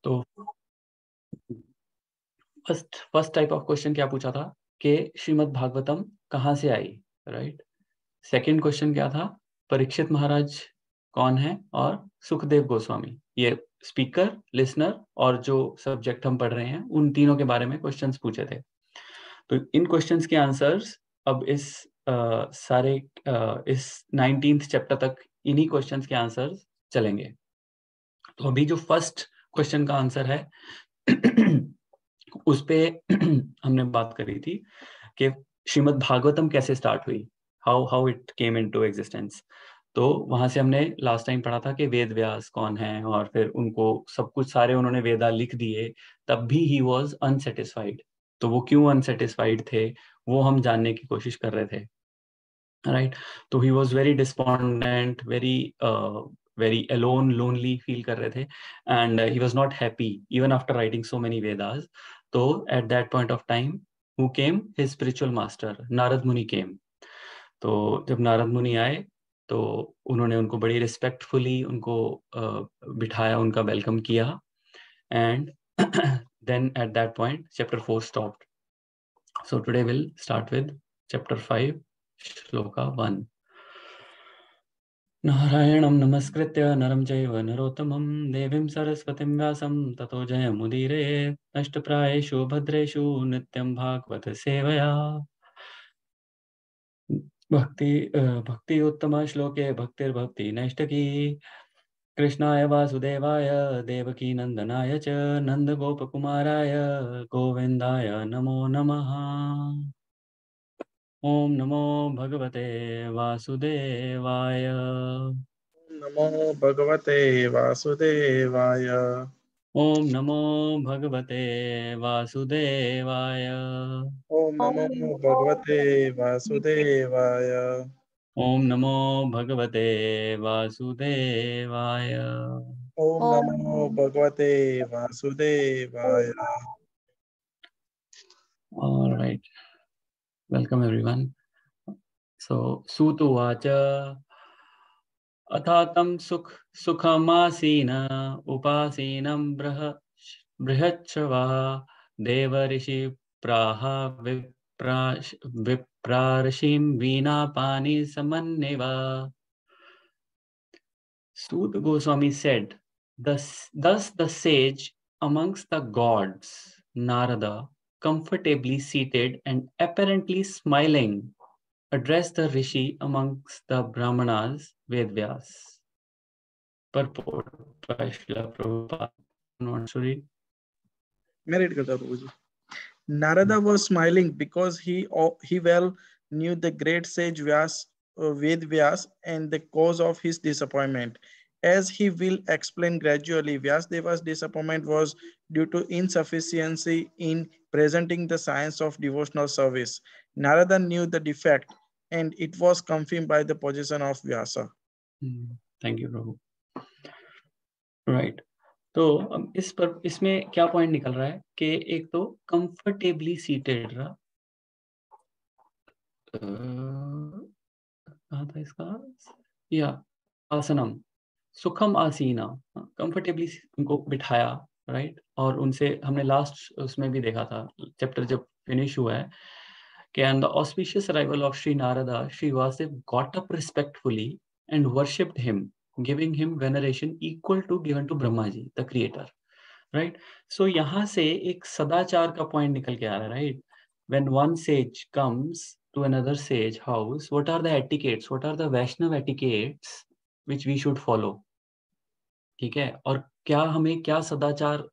तो first type of question क्या पूछा था कि श्रीमद् भागवतम कहाँ से आई, राइट। सेकंड क्वेश्चन क्या था, परीक्षित महाराज कौन है और सुखदेव गोस्वामी, ये स्पीकर, लिसनर और जो सब्जेक्ट हम पढ़ रहे हैं उन तीनों के बारे में क्वेश्चंस पूछे थे। तो इन क्वेश्चंस के आंसर्स अब इस इस 19th चैप्टर तक इन्हीं क्वेश्चंस के आंसर्स चलेंगे। तो अभी जो फर्स्ट क्वेश्चन का आंसर है उस पे हमने बात करी थी कि श्रीमद् भागवतम कैसे स्टार्ट हुई, how it came into existence. तो वहां से हमने लास्ट टाइम पढ़ा था कि वेद व्यास कौन है, और फिर उनको सब कुछ सारे उन्होंने वेदा लिख दिए, तब भी ही वाज अनसेटिस्फाइड। तो वो क्यों अनसेटिस्फाइड थे वो हम जानने की कोशिश कर रहे थे, राइट। तो he was very despondent, very alone, lonely feel कर रहे थे, and he was not happy even after writing so many Vedas. तो at that point of time who came, his spiritual master Narad Muni came. तो जब नारद मुनि आए तो उन्होंने उनको बड़ी रिस्पेक्टफुली उनको बिठाया, उनका वेलकम किया, and then at that point chapter 4 stopped. So today will start with chapter 5 shloka 1। नारायणं नमस्कृत्य नरं चैव नरोत्तमं देवीं सरस्वतीं व्यासं ततो जयमुदीरयेत्। नष्टप्रायेषु भद्रेषु नित्यं भागवत सेवया। भक्ति उत्तम श्लोके भक्तिर्भक्ति नैष्ठकी। कृष्णाय वासुदेवाय देवकी नंदनाय च नंदगोपकुमाराय गोविन्दाय नमो नमः। ओम नमो भगवते वासुदेवाय। नमो भगवते वासुदेवाय। ओम नमो भगवते वासुदेवाय। ओम नमो भगवते वासुदेवाय। ओम नमो भगवते वासुदेवाय। ओम नमो भगवते वासुदेवाय। All right, welcome everyone. So Sut uvacha अथातं सुखमासीन उपासीनं बृहच्छ्रवः देवर्षि प्राह विप्रार्षिं वीणापानि समन्विव। Sut Goswami said, thus the sage amongst the gods, Narada, comfortably seated and apparently smiling, addressed the rishi amongst the Brahmanas, Vedvyas. Purport by Srila Prabhupada. Not to read. मैं read करता हूँ प्रभु जी। Narada was smiling because he well knew the great sage Ved Vyas and the cause of his disappointment. As he will explain gradually, Vyasadeva's disappointment was due to insufficiency in presenting the science of devotional service. Narada knew the defect and it was confirmed by the position of Vyasa. Thank you, Prabhu. Right. तो इसमें क्या point निकल रहा है कि एक तो comfortably seated रहा, कहा था इसका, या आसनम सुखम आसीना, कंफर्टेबली उनको बिठाया, राइट। और उनसे हमने लास्ट उसमें भी देखा था, चैप्टर जब फिनिश हुआ है, कि and the auspicious arrival of Shri Narada, Shri Vasudev got up respectfully and worshipped him, giving him veneration equal to given to Brahma ji the creator, right. So यहाँ से एक सदाचार का पॉइंट निकल के आ रहा है, right. When one says comes to another sage house, what are the etiquettes, what are the Vaishnav etiquettes which we should follow, ठीक है। और क्या हमें क्या सदाचार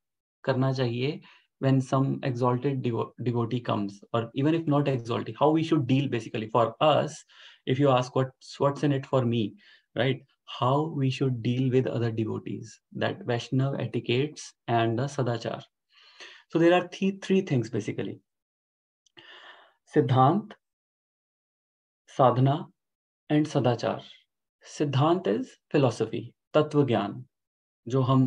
करना चाहिए when some exalted devotee comes, or even if not exalted, how we should deal basically for us. If you ask what's in it for me, right, how we should deal with other devotees, that Vaishnav etiquettes and the sadachar. So there are three things basically: Siddhant, sadhana and sadachar. सिद्धांत is philosophy, तत्व ज्ञान, जो हम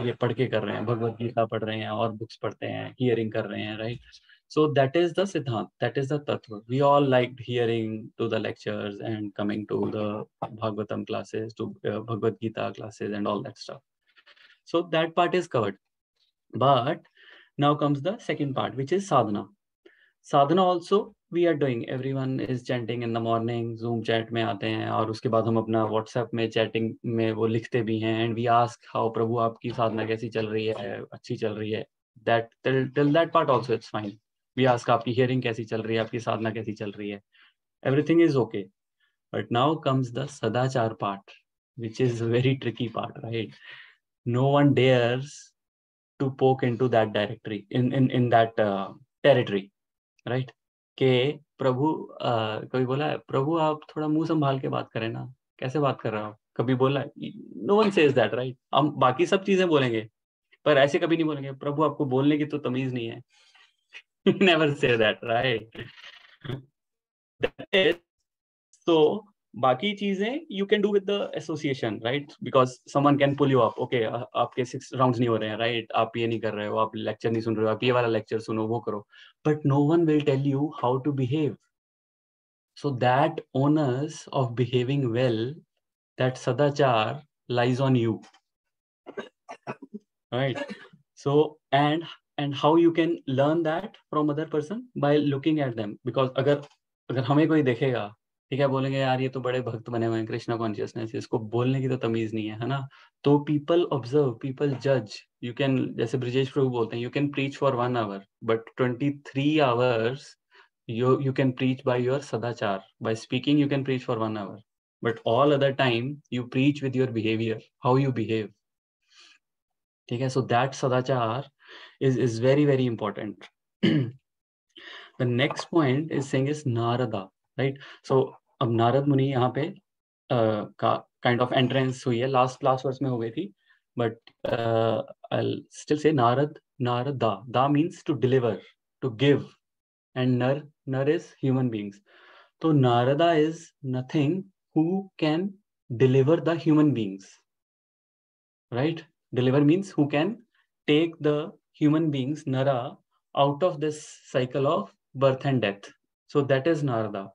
ये पढ़ के कर रहे हैं, भगवत गीता पढ़ रहे हैं और बुक्स पढ़ते हैं, हियरिंग कर रहे हैं, right. So that is the siddhant, that is the tattva. We all like hearing to the lectures and coming to the Bhagavatam classes, to Bhagavad Gita classes and all that stuff. So that part is covered. But now comes the second part, which is sadhana. Sadhana also we are doing. Everyone is chanting in the morning. Zoom chat में आते हैं और उसके बाद हम अपना WhatsApp में chatting में वो लिखते भी हैं. And we ask how प्रभु आपकी साधना कैसी चल रही है, अच्छी चल रही है. That till that part also it's fine. We ask आपकी hearing कैसी चल रही है, आपकी साधना कैसी चल रही है. Everything is okay. But now comes the sadachar part, which is a very tricky part, right? No one dares to poke into that directory in that territory, right? के प्रभु कभी बोला है प्रभु आप थोड़ा मुंह संभाल के बात करें ना, कैसे बात कर रहे हो, कभी बोला? No one says that, right? हम बाकी सब चीजें बोलेंगे पर ऐसे कभी नहीं बोलेंगे प्रभु आपको बोलने की तो तमीज नहीं है. Never say that, right? So बाकी चीजें you can do with the association, right? Because someone can pull you up. Okay, आपके 6 rounds नहीं हो रहे हैं, right? आप ये नहीं कर रहे हो, आप lecture नहीं सुन रहे हो, आप ये वाला lecture सुनो, वो करो. But no one will tell you how to behave. So that onus of behaving well, that sadachar lies on you, right? So and how you can learn that from other person by looking at them. Because अगर हमें कोई देखेगा, ठीक है, बोलेंगे यार ये तो बड़े भक्त बने हुए हैं, कृष्णा कॉन्शियसनेस, इसको बोलने की तो तमीज नहीं है ना? तो पीपल ऑब्जर्व, पीपल जज. यू कैन, जैसे ब्रिजेश प्रभु बोलते हैं, you can preach for 1 hour, but 23 hours you can preach by your sadachar. By speaking you can preach for 1 hour, but all other time you preach with your behavior, how you behave. Okay, so that sadachar is very very important. The next point is saying is Narada, right? So अब नारद मुनि यहाँ पे का kind of entrance हुई है, last verse में हो गई थी, but I'll still say Narada. Da means to deliver, to give, and nar is human beings. So Narada is nothing who can deliver the human beings, right? Deliver means who can take the human beings, Nara, out of this cycle of birth and death. So that is Narada,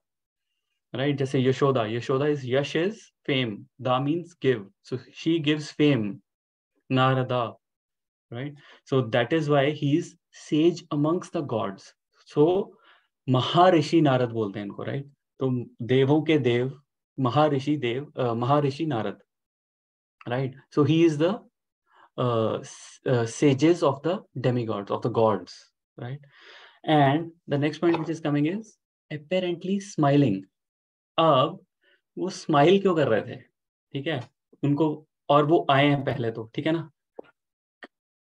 right? Just say Yashoda. Yashoda is Yash is fame. Da means give. So she gives fame, Narada, right? So that is why he is sage amongst the gods. So महर्षि नारद बोलते हैं इनको, right? तो देवों के देव, महर्षि देव, महर्षि Narad, right? So he is the sages of the demigods, of the gods, right? And the next point which is coming is apparently smiling. अब वो smile क्यों कर रहे थे, ठीक है, उनको, और वो आए हैं पहले तो, ठीक है ना?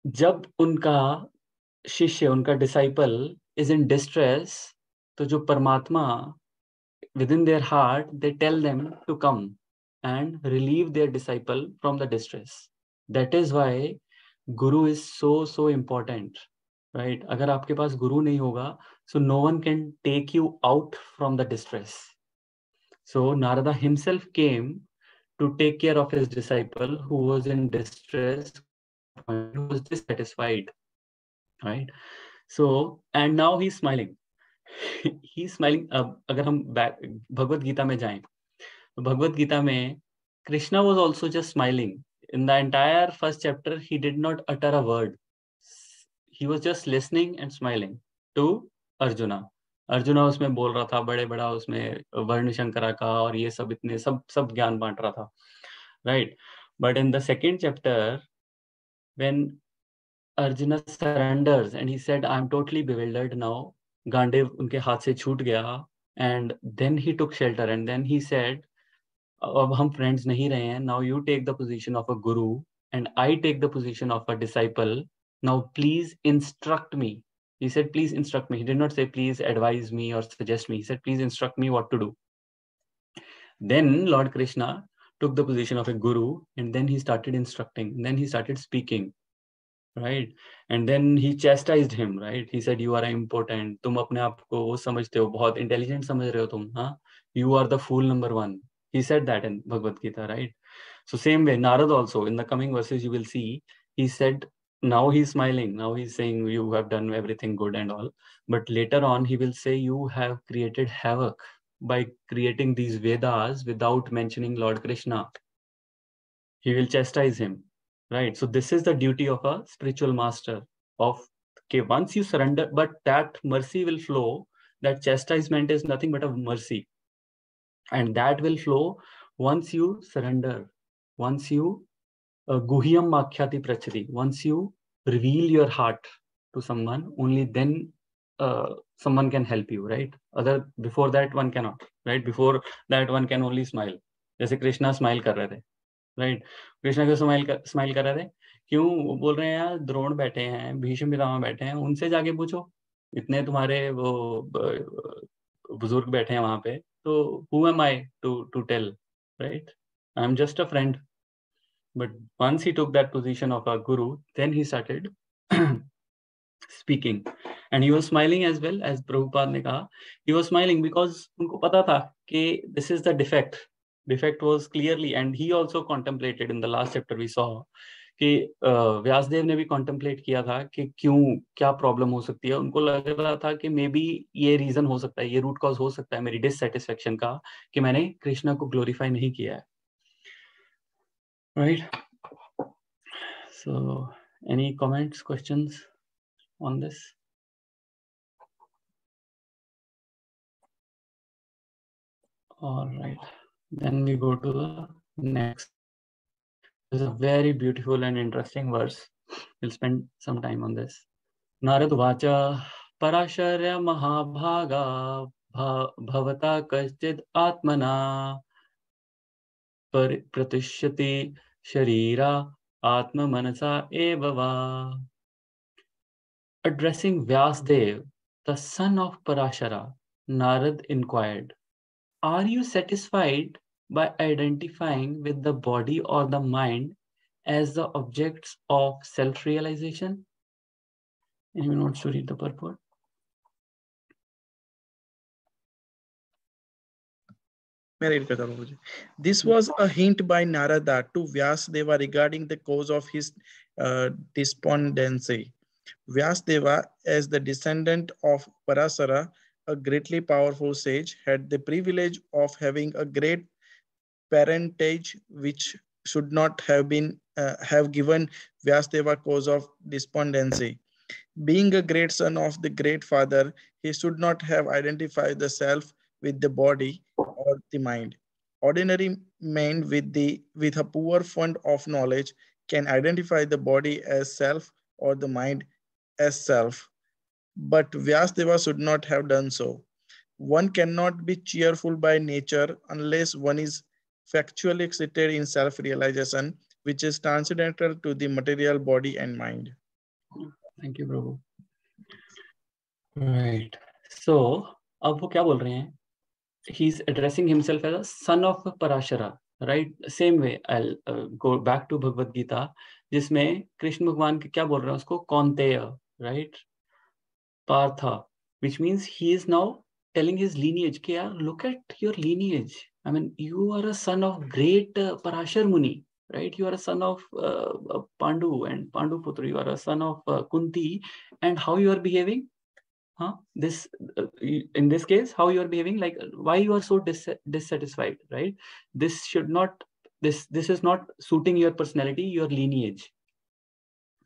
जब उनका शिष्य, उनका डिसाइपल इज इन डिस्ट्रेस, तो जो परमात्मा within their heart they tell them to come and relieve their disciple from the distress. That is why guru is so important, right? अगर आपके पास गुरु नहीं होगा, so no one can take you out from the distress. So Narada himself came to take care of his disciple who was in distress, who was dissatisfied, right? So and now he's smiling. He's smiling. अब अगर हम भगवत गीता में जाएं, तो भगवत गीता में Krishna was also just smiling. In the entire first chapter, he did not utter a word. He was just listening and smiling to Arjuna. Arjuna उसमें बोल रहा था, बड़े बड़ा उसमें वर्ण शंकरा का और ये सब इतने सब ज्ञान बांट रहा था, right? But in the second chapter when Arjuna surrenders and he said, I am totally bewildered now. Gandiva उनके हाथ से छूट गया, and then he took shelter and then he said, अब हम फ्रेंड्स नहीं रहे हैं, now you take the position of a guru and I take the position of a disciple. Now please instruct me. He said, please instruct me. He did not say, please advise me or suggest me. He said, please instruct me what to do. Then Lord Krishna took the position of a guru and then he started instructing. And then he started speaking. Right, and then he chastised him, right? He said, you are important, तुम अपने आप को वो समझते हो, बहुत intelligent समझ रहे हो तुम, हाँ? You are the fool number one. He said that in Bhagavad Gita, right? So same way Narad also in the coming verses you will see, he said, now he's smiling, now he's saying you have done everything good and all, but later on he will say you have created havoc by creating these Vedas without mentioning Lord Krishna. He will chastise him. Right. So this is the duty of a spiritual master. of, okay, once you surrender, but that mercy will flow, that chastisement is nothing but a mercy, and that will flow once you surrender, once you guhyam makhyati prachati, once you reveal your heart to someone, only then someone can help you, right? Before that one cannot, right? Before that one can only smile. जैसे Krishna smile कर रहे थे, right? Krishna क्यों smile कर रहे थे? क्यों? वो बोल रहे हैं यार, द्रोण बैठे हैं, भीष्म पितामह बैठे हैं, उनसे जाके पूछो, इतने तुम्हारे वो बुजुर्ग बैठे हैं वहां पे, तो who am I to tell, right? I'm just a friend. But once he took that position of a guru, then he started speaking, and he was smiling as well, as Prabhupada ने कहा, he was smiling because उनको पता था कि this is the defect was clearly, and he also contemplated in the last chapter we saw कि व्यासदेव ने भी contemplate किया था कि क्यों, क्या प्रॉब्लम हो सकती है. उनको लग रहा था कि मे बी ये रीजन हो सकता है, ये रूट कॉज हो सकता है मेरी डिससेटिस्फेक्शन का, कि मैंने कृष्णा को ग्लोरीफाई नहीं किया है, right? So, any comments, questions on this? All right, then we go to the next. This is a very beautiful and interesting verse. We'll spend some time on this. Narad Vacha Parasharya Mahabhaga Bhavata Kaschid Atmana Pratishyati Sharira Atma Manasa Evava. Addressing Vyasdev, the son of Parashara, Narad inquired, "Are you satisfied by identifying with the body or the mind as the objects of self-realization?" Anyone wants to read the purport? This was a hint by Narada to Vyasdeva regarding the cause of his despondency. Vyasdeva, as the descendant of Parasara, a greatly powerful sage, had the privilege of having a great parentage which should not have been have given Vyasdeva cause of despondency. Being a great son of the great father, he should not have identified the self with the body or the mind. Ordinary men with a poor fund of knowledge can identify the body as self or the mind as self, but Vyasdeva should not have done so. One cannot be cheerful by nature unless one is factually excited in self-realization, which is transcendental to the material body and mind. Thank you, Prabhu. Right. So, अब वो क्या बोल रहे हैं? He's addressing himself as a son of Parashara, right? Same way, I'll go back to Bhagavad Gita, जिसमें कृष्ण भगवान क्या बोल रहे हैं उसको? कौन्तेय, right? Partha, which means he is now telling his lineage, कि यार, look at your lineage. I mean, you are a son of great Parashar Muni, right? You are a son of Pandu and Pandu Putra. You are a son of Kunti, and how you are behaving? This in this case, how you are behaving, like why you are so dissatisfied, right? This should not, this is not suiting your personality, your lineage,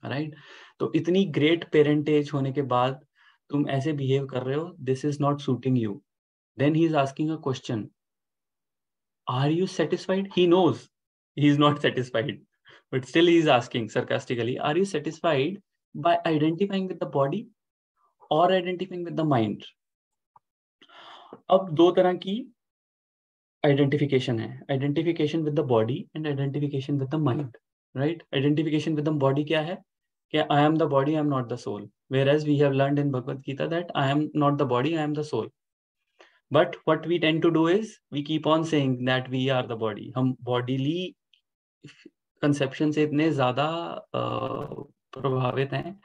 right? तो इतनी great parentage होने के बाद तुम ऐसे behave कर रहे हो, this is not suiting you. Then he is asking a question, are you satisfied? He knows he is not satisfied, but still he is asking sarcastically, are you satisfied by identifying with the body or identifying with the mind? अब दो तरह की identification है, identification with the body and identification with the mind, right? Identification with the body क्या है? कि I am the body, I am not the soul, whereas we have learned in Bhagavad Gita that I am not the body, I am the soul. But what we tend to do is we keep on saying that we are the body. हम bodily conception से इतने ज़्यादा प्रभावित हैं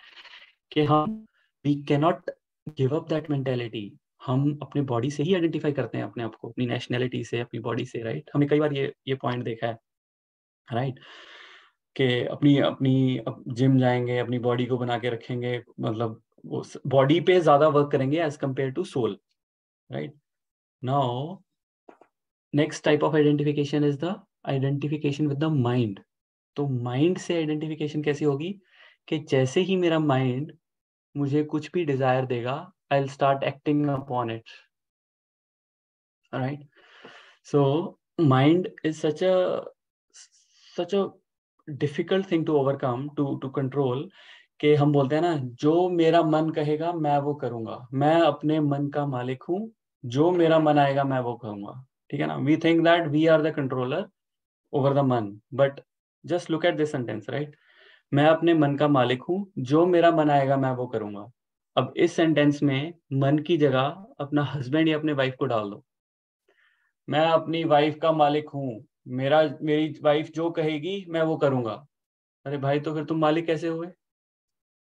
कि हम we cannot give up that mentality. हम अपने बॉडी से ही आइडेंटिफाई करते हैं अपने आप को, अपनी नेशनैलिटी से, अपनी बॉडी से, राइट? हमने कई बार ये पॉइंट देखा है, राइट? कि अपनी जिम जाएंगे, अपनी बॉडी को बना के रखेंगे, मतलब वो बॉडी पे ज्यादा वर्क करेंगे as compare to soul, right? Now next type of identification is the identification with the mind. तो माइंड से आइडेंटिफिकेशन कैसी होगी? कि जैसे ही मेरा माइंड मुझे कुछ भी डिजायर देगा, I will start acting upon it, right? So mind is such a difficult thing to overcome, to control, कि हम बोलते हैं ना, जो मेरा मन कहेगा मैं वो करूंगा, मैं अपने मन का मालिक हूँ, जो मेरा मन आएगा मैं वो करूंगा, ठीक है ना? We think that we are the controller over the मन, but just look at this sentence, right? मैं अपने मन का मालिक हूँ, जो मेरा मन आएगा मैं वो करूंगा। अब इस सेंटेंस में मन की जगह अपना हस्बैंड या अपने वाइफ को डाल दो। मैं अपनी वाइफ का मालिक हूँ, मेरी वाइफ जो कहेगी मैं वो करूंगा। अरे भाई, तो फिर तुम मालिक कैसे हुए?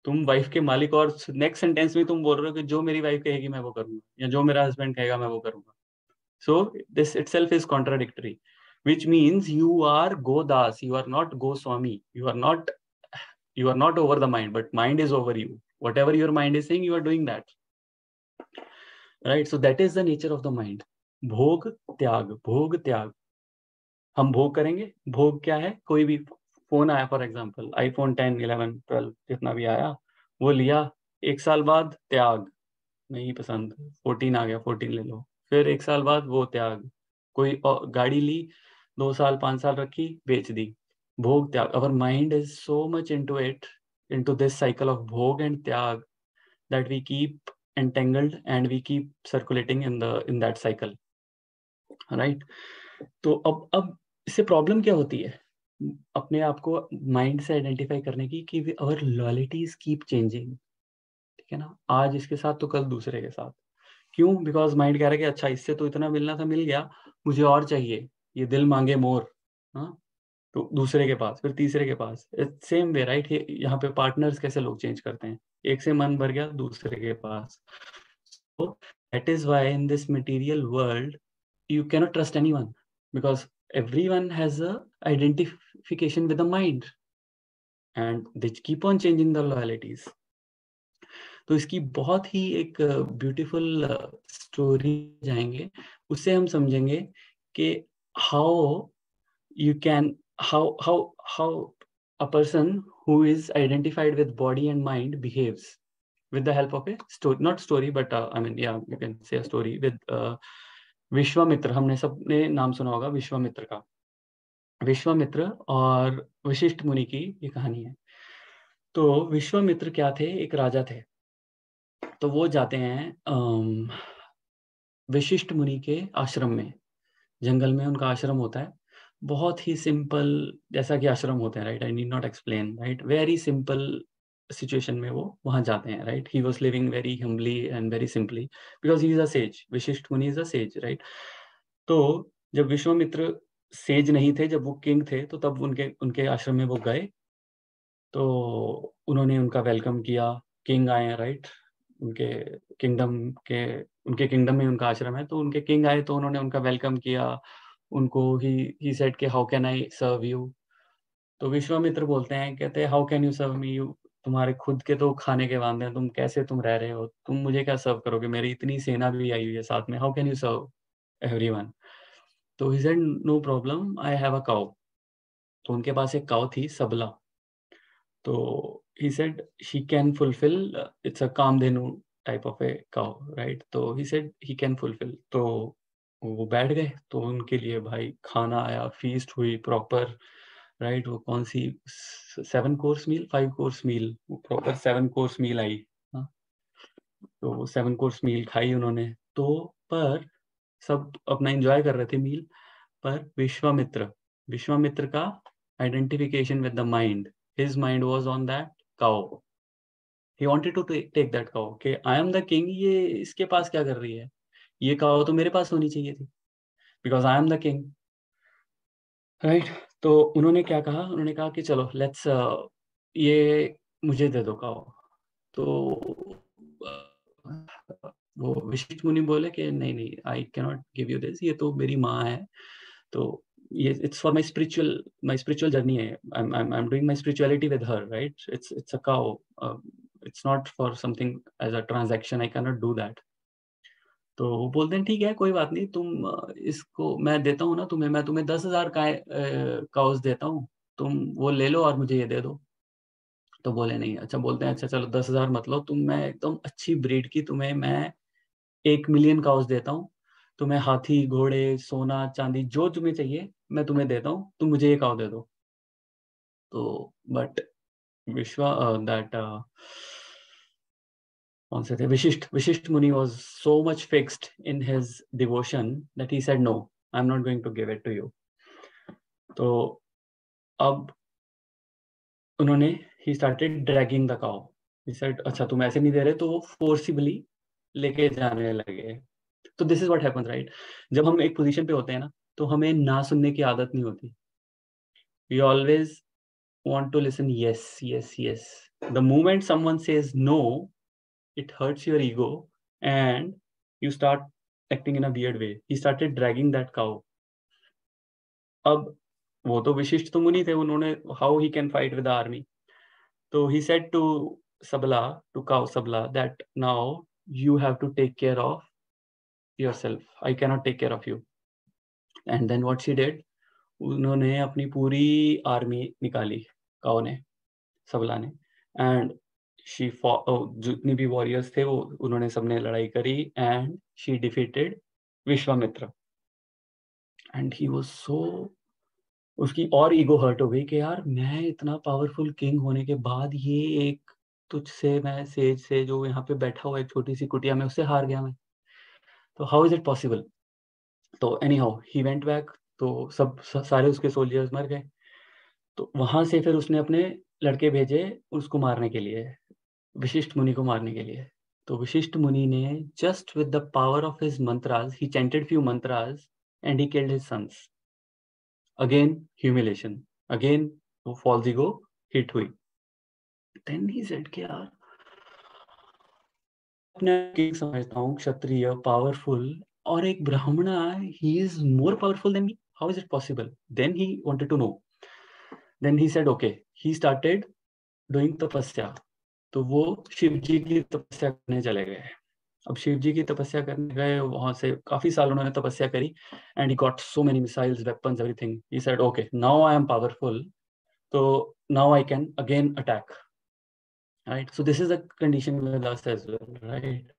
तुम वाइफ के मालिक, और नेक्स्ट सेंटेंस में तुम बोल रहे हो कि जो मेरी वाइफ कहेगी मैं वो करूंगा, या जो मेरा हस्बैंड कहेगा मैं वो करूंगा। So this itself is contradictory, which means you are Godas, you are not Goswami, you are not over the mind, but mind is over you. Whatever your mind is saying, you are doing that, right? So that is the nature of the mind. भोग त्याग, भोग त्याग। हम भोग करेंगे। भोग क्या है? कोई भी फोन आया, फॉर एग्जांपल आईफोन 10, 11, 12 जितना भी आया, वो लिया, एक साल बाद त्याग, नहीं पसंद, 14 आ गया, 14 ले लो, फिर एक साल बाद वो त्याग। कोई गाड़ी ली, 2 साल 5 साल रखी, बेच दी, भोग त्याग। Our mind is so much into this cycle of bhog and tyag that we keep entangled and we keep circulating in that cycle, right? तो अब इससे प्रॉब्लम क्या होती है अपने आप को माइंड से आइडेंटिफाई करने की, कि अवर लॉयल्टीज कीप चेंजिंग, ठीक है ना? आज इसके साथ तो कल दूसरे के साथ। क्यों? बिकॉज माइंड कह रहा है कि अच्छा, इससे तो इतना मिलना था, मिल गया, मुझे और चाहिए, ये दिल मांगे मोर। हाँ, तो दूसरे के पास, फिर तीसरे के पास, सेम वे, राइट? यहाँ पे पार्टनर्स कैसे लोग चेंज करते हैं, एक से मन भर गया, दूसरे के पास। so that is why in this material world you cannot trust anyone, because everyone has a identification with the mind and they keep on changing the loyalties. तो इसकी बहुत ही एक ब्यूटीफुल स्टोरी जाएंगे, उससे हम समझेंगे कि how you can how a person who is identified with body and mind behaves with the help of a story, not story, but I mean, yeah, you can say a story with Vishwamitra. हमने सबने नाम सुना होगा विश्वामित्र का। विश्वामित्र और वशिष्ठ मुनि की ये कहानी है। तो विश्वामित्र क्या थे? एक राजा थे। तो वो जाते हैं वशिष्ठ मुनि के आश्रम में, जंगल में उनका आश्रम होता है। बहुत ही सिंपल, जैसा कि आश्रम होते हैं, right? I need not explain, right? Very simple situation में वो वहां जाते हैं, right? He was living very humbly and very simply because he is a sage. Vashishtha Muni is a says, right? तो जब विश्वामित्र सेज नहीं थे, जब वो किंग थे, तो तब उनके उनके आश्रम में वो गए। तो उन्होंने उनका वेलकम किया। किंग आए हैं, राइट? उनके किंगडम के उनके किंगडम में उनका आश्रम है, तो उनके किंग आए तो उन्होंने उनका वेलकम किया। उनको ही सेड कि how can I serve you? तो विश्वामित्र बोलते हैं, कहते हैं how can you serve me? You, तुम्हारे खुद के तो खाने के वांदे हैं, तुम कैसे तुम रह रहे हो? तुम मुझे क्या सर्व करोगे? मेरी इतनी सेना भी आई हुई है साथ में, how can you serve everyone? तो he said no problem, I have a cow. तो उनके पास एक काउ थी, सबला। तो he said he can fulfill, it's a Kamadhenu type of a cow, right? तो he said he can fulfill। तो वो बैठ गए, तो उनके लिए भाई खाना आया, फीस्ट हुई प्रॉपर, राइट? वो कौन सी 7 कोर्स मील, 5 कोर्स मील, वो प्रॉपर 7 कोर्स मील आई। हाँ, तो वो 7 कोर्स मील खाई उन्होंने। तो पर सब अपना एंजॉय कर रहे थे मील, पर विश्वामित्र का identification with the mind, his mind was on that cow. He wanted to take that cow, कि I am the king, ये इसके पास क्या कर रही है? ये cow तो मेरे पास होनी चाहिए थी, because I am the king, right? तो उन्होंने क्या कहा? उन्होंने कहा कि चलो लेट्स, ये मुझे दे दो cow। तो वो विशिष्ट मुनि बोले कि नहीं नहीं, I cannot give you this, ये तो मेरी माँ है, तो ये it's for my spiritual journey है, I am doing my spirituality with her, right? It's a cow, it's not for something as a transaction, I can not do that. तो वो बोलते हैं ठीक है, कोई बात नहीं, तुम इसको मैं देता हूँ ना तुम्हें, मैं तुम्हें 10,000 काउस देता हूँ, तुम वो ले लो और मुझे ये दे दो। तो बोले नहीं। अच्छा, बोलते हैं अच्छा चलो 10,000 मत लो तुम, मैं एकदम अच्छी ब्रीड की तुम्हें मैं 1 मिलियन काउस देता हूँ, तुम्हें हाथी घोड़े सोना चांदी जो तुम्हें चाहिए मैं तुम्हें देता हूँ, तुम मुझे 1 काउ दे दो। तो बट विश्वा दैट कौन से थे, विशिष्ट मुनि was so much fixed in his devotion that he said no, I'm not going to give it to you. तो अब उन्होंने he started dragging the cow. He said अच्छा तुम ऐसे नहीं दे रहे, तो वो forcibly लेके जाने लगे। तो this is what happens, right? जब हम एक पोजीशन पे होते हैं ना, तो हमें ना सुनने की आदत नहीं होती। We always want to listen yes, yes, yes. The moment someone says no, it hurts your ego and you start acting in a weird way. He started dragging that cow. अब वो तो विशिष्ट तो मुनि थे, उन्होंने how he can fight with the army. So he said to Sabala, to cow Sabala, that now you have to take care of yourself. I cannot take care of you. And then what she did, उन्होंने अपनी पूरी army निकाली काव ने, सबला ने, and she जितनी भी वॉरियर्स थे वो उन्होंने सबने लड़ाई करी and she defeated Vishwamitra. And he was so, उसकी और ईगो हर्ट हो गई कि यार मैं इतना पावरफुल किंग होने के बाद ये एक तुझसे, मैं सेज से जो यहाँ पे बैठा हुआ एक छोटी सी कुटिया में, उससे हार गया मैं, तो हाउ इज इट पॉसिबल। तो any how he went back, तो सारे उसके सोल्जर्स मर गए। तो वहां से फिर उसने अपने लड़के भेजे उसको मारने के लिए, विशिष्ट मुनि को मारने के लिए। तो विशिष्ट मुनि ने just with the power of his mantras, he chanted few mantras and he killed his sons. Again humiliation, again वो फॉल्स ईगो हिट हुई। देन ही सेड कि यार अपने किंग समझता हूँ, क्षत्रिय पावरफुल, और एक brahmana he is more powerful than me, how is it possible. Then he wanted to know, then he said okay, he started doing tapasya. तो वो शिव जी की तपस्या करने चले गए। अब शिव जी की तपस्या करने गए, वहां से काफी साल उन्होंने तपस्या करी and he got so many missiles, weapons, everything. He said okay now I am powerful, तो now I can again attack, right. So this is the condition with us as well, right.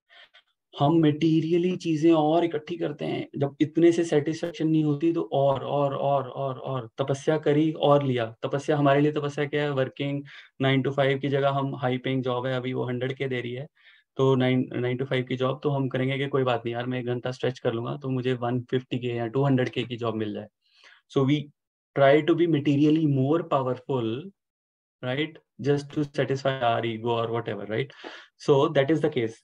हम materially चीजें और इकट्ठी करते हैं, जब इतने से सेटिस्फेक्शन नहीं होती तो और तपस्या करी और लिया। तपस्या हमारे लिए, तपस्या क्या है, वर्किंग 9 to 5 की जगह हम हाई पेइंग जॉब है अभी वो 100K दे रही है, तो 9 to 5 की जॉब तो हम करेंगे कि कोई बात नहीं यार, मैं 1 घंटा स्ट्रेच कर लूंगा तो मुझे 150K या 200K की जॉब मिल जाए। So we try to be materially more powerful, right, just to satisfy our ego or whatever, right? So that is the case.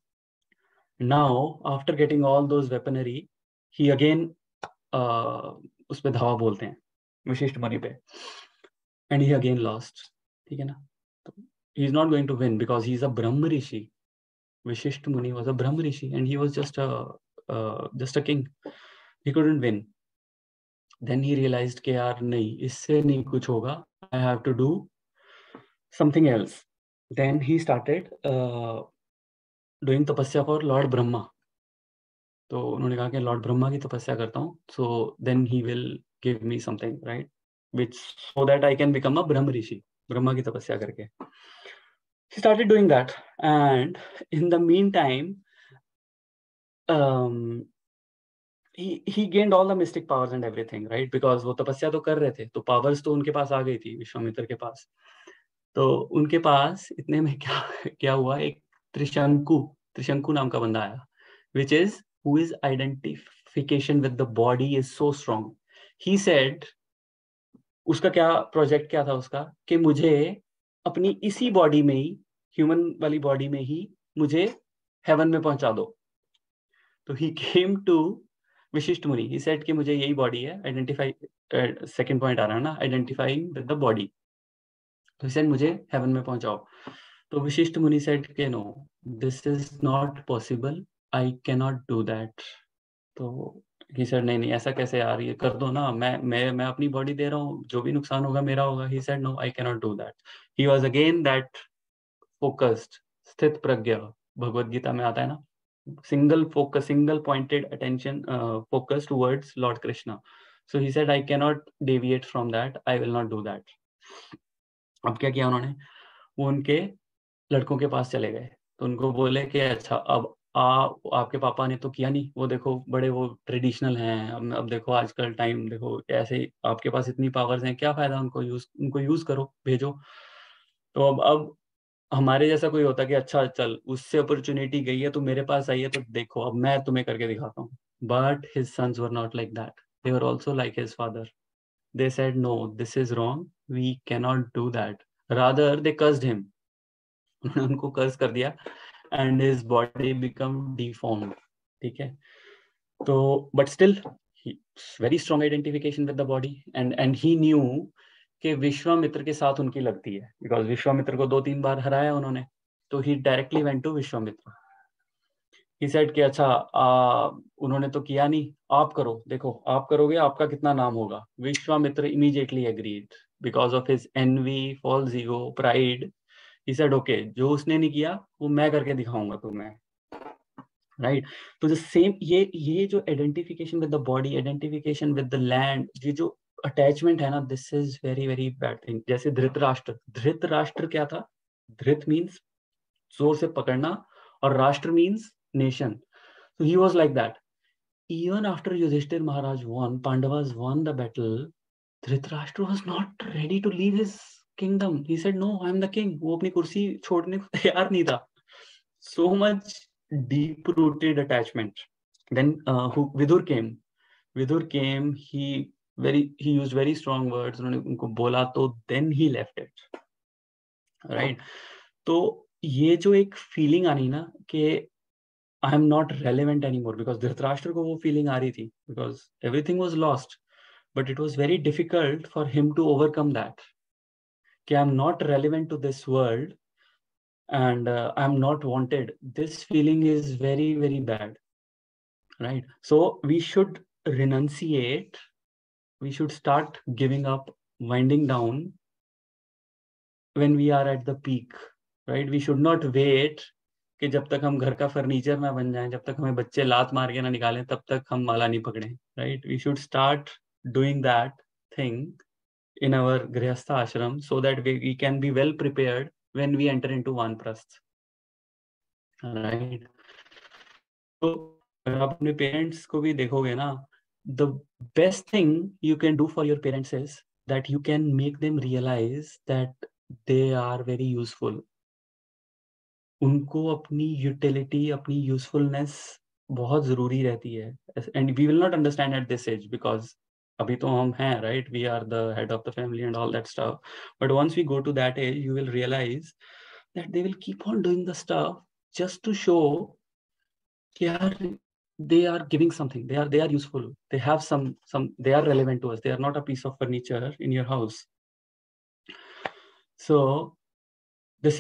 Now after getting all those weaponry, he again उस पे धावा बोलते हैं विशिष्ट मुनि पे, and he again lost, ठीक है ना। तो he is not going to win because he is a Brahma Rishi. Vishishta Muni was a Brahma Rishi and he was just a king. He couldn't win. Then he realized कि यार नहीं, इससे नहीं कुछ होगा, I have to do something else. Then he started doing तपस्या for Lord Brahma. तो उन्होंने कहा कि लॉर्ड ब्रह्मा की तपस्या करता हूँ, so then he will give me something, right, which so that I can become a brahmarishi, Brahma की तपस्या करके। He started doing that and in the meantime he gained all the mystic powers and everything, right, because वो तपस्या तो कर रहे थे तो पावर्स तो उनके पास आ गई थी विश्वामित्र के पास। तो उनके पास इतने में क्या क्या हुआ, एक त्रिशंकु नाम का बंदा आया, which is who is identification with the body is so strong. He said, उसका क्या प्रोजेक्ट क्या था उसका, कि मुझे अपनी इसी बॉडी में ही, ह्यूमन वाली बॉडी में ही मुझे हेवन में पहुंचा दो। तो ही केम टू विशिष्ट मुनि, ही सेड कि मुझे यही बॉडी है, आइडेंटिफाई, सेकंड पॉइंट आ रहा है ना, आइडेंटिफाइंग विद द बॉडी। तो ही सेड मुझे हेवन में पहुंचाओ। तो विशिष्ट मुनि सेड के no, this is not possible, I can not do that. तो ही सेड नहीं नहीं ऐसा कैसे यार, ये कर दो ना, मैं अपनी बॉडी दे रहा हूँ, जो भी नुकसान होगा मेरा होगा। He said no, I can not do that. He was again that focused, स्थित प्रज्ञा, भगवत गीता में आता है ना, single focus, single pointed attention, focus towards lord Krishna. So he said I can not deviate from that, I will not do that. अब क्या किया उन्होंने, वो उनके लड़कों के पास चले गए, तो उनको बोले कि अच्छा अब आपके पापा ने तो किया नहीं, वो देखो बड़े वो ट्रेडिशनल हैं, अब देखो आजकल टाइम देखो ऐसे ही, आपके पास इतनी पावर्स हैं, क्या फायदा उनको यूज करो, भेजो। तो अब हमारे जैसा कोई होता कि अच्छा चल उससे अपॉर्चुनिटी गई है तो मेरे पास आई है, तो देखो अब मैं तुम्हें करके दिखाता हूँ। But his sons were not like that, they were also like his father. They said no, this is wrong, we cannot do that, rather they cursed him. उन्होंने उनको कर्ज कर दिया and his body become deformed. ठीक है, तो but still very strong identification with the body, and he knew कि विश्वामित्र के साथ उनकी लगती है, बिकॉज विश्वामित्र को 2-3 बार हराया उन्होंने। तो he directly went to Vishwamitra. He said कि अच्छा उन्होंने तो किया नहीं, आप करो, देखो आप करोगे आपका कितना नाम होगा। Vishwamitra immediately agreed because of his envy, false ego, pride. He said okay, जो उसने नहीं किया वो मैं करके दिखाऊंगा तुम्हें, राइट। तो द सेम, ये जो identification with the body, identification with the land, ये जो अटैचमेंट है ना, this is very very bad thing. जैसे धृतराष्ट्र, धृतराष्ट्र क्या था? धृत मीन्स जोर से पकड़ना, और राष्ट्र means nation. So he was like that. Even after Yudhishthir Maharaj won, Pandavas won the battle, Dhritarashtra was not ready to leave his kingdom. He said, "No, I am the king." वो अपनी कुर्सी छोड़ने को तैयार नहीं था. So much deep-rooted attachment. Then Vidur came. Vidur came. He used very strong words. उन्होंने उनको बोला तो then he left it. Right. तो ये जो एक फीलिंग आनी ना कि I am not relevant anymore, because Dhritarashtra को वो फीलिंग आ रही थी, because everything was lost, but it was very difficult for him to overcome that, कि I am not relevant to this world and I am not wanted. This feeling is very very bad, right? So we should renunciate, we should start giving up, winding down when we are at the peak, right? We should not wait कि जब तक हम घर का furniture ना बन जाएं, जब तक हमें बच्चे लात मार के ना निकालें, तब तक हम माला नहीं पकड़ें, right? We should start doing that thing in our grihastha ashram so that we can be well prepared when we enter into vanprasth, right? तो अगर आप अपने पेरेंट्स को भी देखोगे ना, the best thing you can do for your parents is that you can make them realize that they are very useful. उनको अपनी यूटिलिटी, अपनी यूजफुलनेस बहुत जरूरी रहती है, and we will not understand at this age because अभी तो हम हैं, right? We are the head of the family and all that stuff, but once we go to that age you will realize that they will keep on doing the stuff just to show कि यार they are giving something, they are useful, they have some they are relevant to us, they are not a piece of furniture in your house. So this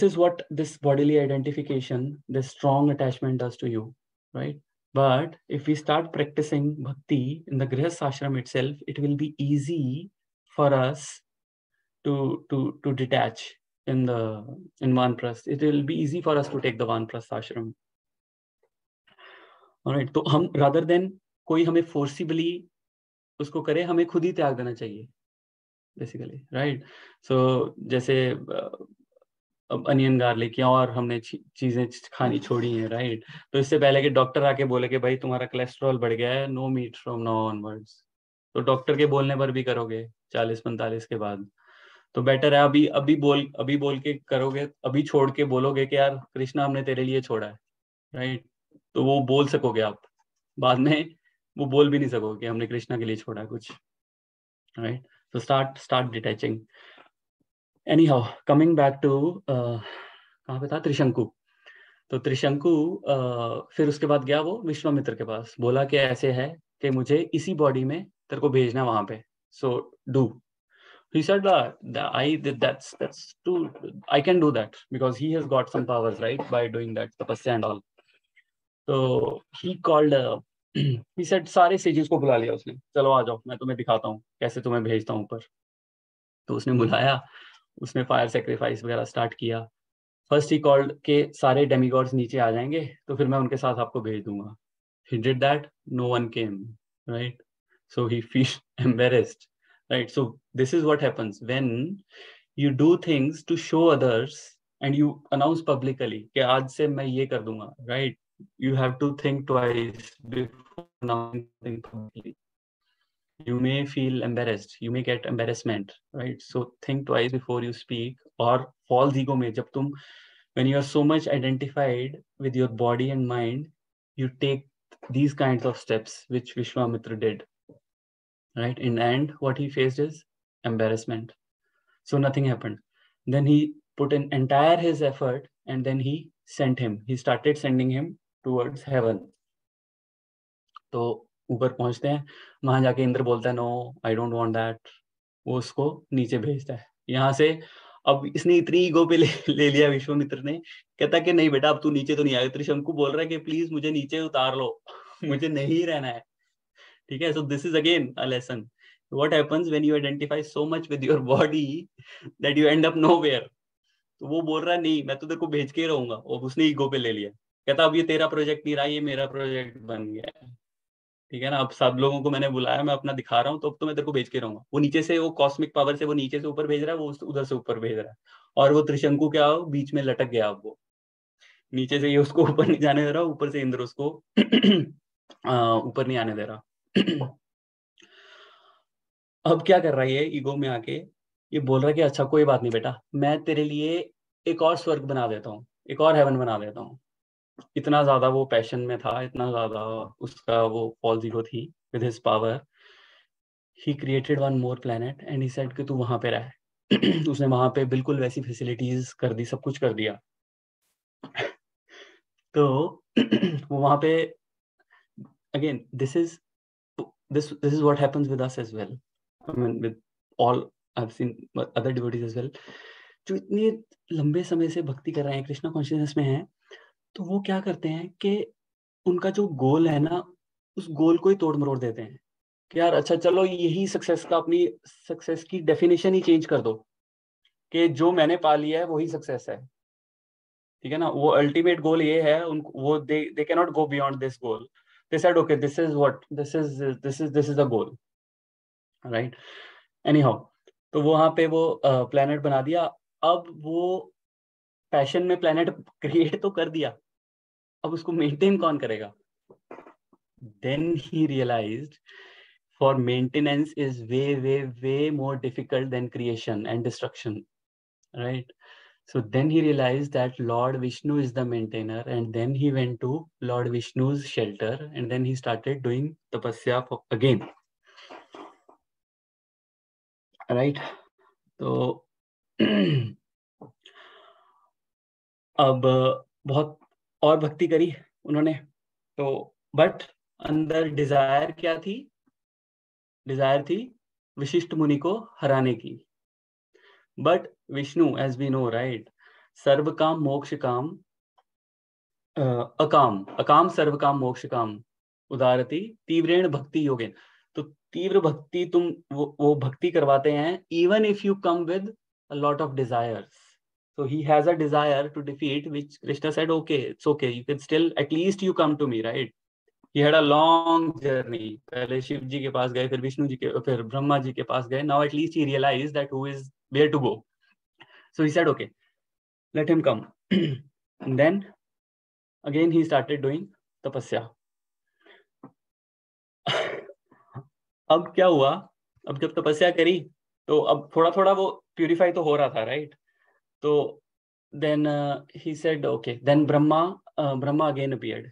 is what this bodily identification, this strong attachment does to you, right? But if we start practicing bhakti in the grihastha ashram itself, it will be easy for us to detach in vanprasth. It will be easy for us to take the vanprasth ashram. All right, तो हम rather than कोई हमें forcibly उसको करे, हमें खुद ही त्याग देना चाहिए बेसिकली, राइट? सो जैसे अब अनियन गार्लिक या और हमने चीजें खानी छोड़ी हैं, राइट? तो इससे पहले कि डॉक्टर आके बोले कि भाई तुम्हारा कोलेस्ट्रॉल बढ़ गया है, no meat from now onwards, तो डॉक्टर के बोलने पर भी करोगे 40-45 के बाद, तो बेटर है अभी बोल के करोगे, अभी छोड़ के बोलोगे कि यार कृष्णा हमने तेरे लिए छोड़ा है, राइट? तो वो बोल सकोगे आप, बाद में वो बोल भी नहीं सकोगे कि हमने कृष्णा के लिए छोड़ा कुछ, right? So start detaching. Anyhow, coming back to कहाँ पे था? त्रिशंकु। तो त्रिशंकु फिर उसके बाद गया वो विश्वामित्र के पास, बोला कि ऐसे है कि मुझे इसी बॉडी में तेरे को भेजना वहां पे, so do. He said that's too, I can do that because he has got some powers, right, by doing that tapasya and all. So he called he said सारे सेजेस को बुला लिया उसने, चलो आ जाओ मैं तुम्हें दिखाता हूँ कैसे तुम्हें भेजता हूँ ऊपर। तो उसने बुलाया, उसने फायर सेक्रीफाइस वगैरह स्टार्ट किया। फर्स्ट ही कॉल्ड के सारे डेमीगॉड्स नीचे आ जाएंगे तो फिर मैं उनके साथ आपको भेज दूंगा। He did that, no one came, right? So he felt embarrassed, right? So this is what happens when You do things to show others and you announce publicly कि आज से मैं ये कर दूंगा, right? You have to think twice before announcing something publicly. You may feel embarrassed, you may get embarrassment, right? So think twice before you speak. और false ego में जब तुम, when you are so much identified with your body and mind, you take these kinds of steps which Vishwamitra did, right? In the end, what he faced is embarrassment. So nothing happened. Then he put in entire his effort and then he sent him. He started sending him towards heaven. तो ऊपर पहुंचते हैं, वहां जाके इंद्र बोलता है no I don't want that, वो उसको नीचे भेजता है। यहाँ से अब इसने इतनी ईगो पे ले लिया विश्वामित्र ने, कहता कि नहीं बेटा अब तू नीचे तो नहीं आएगा। त्रिशंकु बोल रहा है कि प्लीज मुझे नीचे उतार लो मुझे नहीं रहना है, ठीक है। सो this is again a lesson, what happens when you identify so much with your body that you end up nowhere. तो वो बोल रहा है नहीं मैं तो तेरे को भेज के रहूंगा, और उसने ईगो पे ले लिया, कहता अब ये तेरा प्रोजेक्ट नहीं रहा, ये मेरा प्रोजेक्ट बन गया है, ठीक है ना। अब सब लोगों को मैंने बुलाया, मैं अपना दिखा रहा हूँ, तो अब तो मैं तेरे को भेज के रहूंगा। वो नीचे से, वो कॉस्मिक पावर से वो नीचे से ऊपर भेज रहा है, वो उधर से ऊपर भेज रहा है, और वो त्रिशंकु क्या हो बीच में लटक गया। अब वो नीचे से ये उसको ऊपर नहीं जाने दे रहा, ऊपर से इंद्र उसको ऊपर नहीं आने दे रहा। अब क्या कर रहा है ये ईगो में आके, ये बोल रहा है कि अच्छा कोई बात नहीं बेटा, मैं तेरे लिए एक और स्वर्ग बना देता हूँ, एक और हेवन बना देता हूँ। इतना ज्यादा वो पैशन में था, इतना ज्यादा उसका वो फॉल्स ईगो थी, with his power he created one more planet and he said कि तू वहां पे रह। उसने वहां पे बिल्कुल वैसी फैसिलिटीज कर दी, सब कुछ कर दिया। तो वो वहां पे again this is what happens with us as well. I mean with all, I've seen other devotees as well, जो इतने लंबे समय से भक्ति कर रहे हैं, कृष्णा कॉन्शियसनेस में हैं, तो वो क्या करते हैं कि उनका जो गोल है ना, उस गोल को ही तोड़ मरोड़ देते हैं कि यार अच्छा चलो यही सक्सेस का, अपनी सक्सेस की डेफिनेशन ही चेंज कर दो कि जो मैंने पा लिया है वही सक्सेस है, ठीक है ना। वो अल्टीमेट गोल ये है, उनको वो they can not go beyond this goal. They said okay this is what this is the goal, right. Any how, तो वहां पे वो प्लेनेट बना दिया। अब वो पैशन में प्लेनेट क्रिएट तो कर दिया, अब उसको मेंटेन कौन करेगा? Then he realized for maintenance is way more difficult than creation and destruction, right. So then he realized that Lord Vishnu is the maintainer, and then he went to Lord Vishnu's shelter, and then he started doing tapasya again, right? तो अब बहुत और भक्ति करी उन्होंने, तो but अंदर Dzire क्या थी? डिजायर थी विशिष्ट मुनि को हराने की। But Vishnu as we know, right, सर्व काम मोक्ष काम, अकाम अकाम सर्व काम मोक्ष काम उदारती तीव्रेण भक्ति योगेन। तो तीव्र भक्ति तुम वो भक्ति करवाते हैं even if you come with a lot of desires. So he has a desire to defeat, which Krishna said, okay, it's okay, you can still, at least you come to me, right? He had a long journey. पहले शिव जी के पास गए, फिर विष्णु जी के, फिर ब्रह्मा जी के पास गए। Now at least he realized that who is where to go. So he said, okay, let him come. And then again he started doing tapasya. अब क्या हुआ? अब जब तपस्या करी तो अब थोड़ा थोड़ा वो प्यूरिफाई तो हो रहा था, राइट। तो then he said okay, then Brahma again appeared.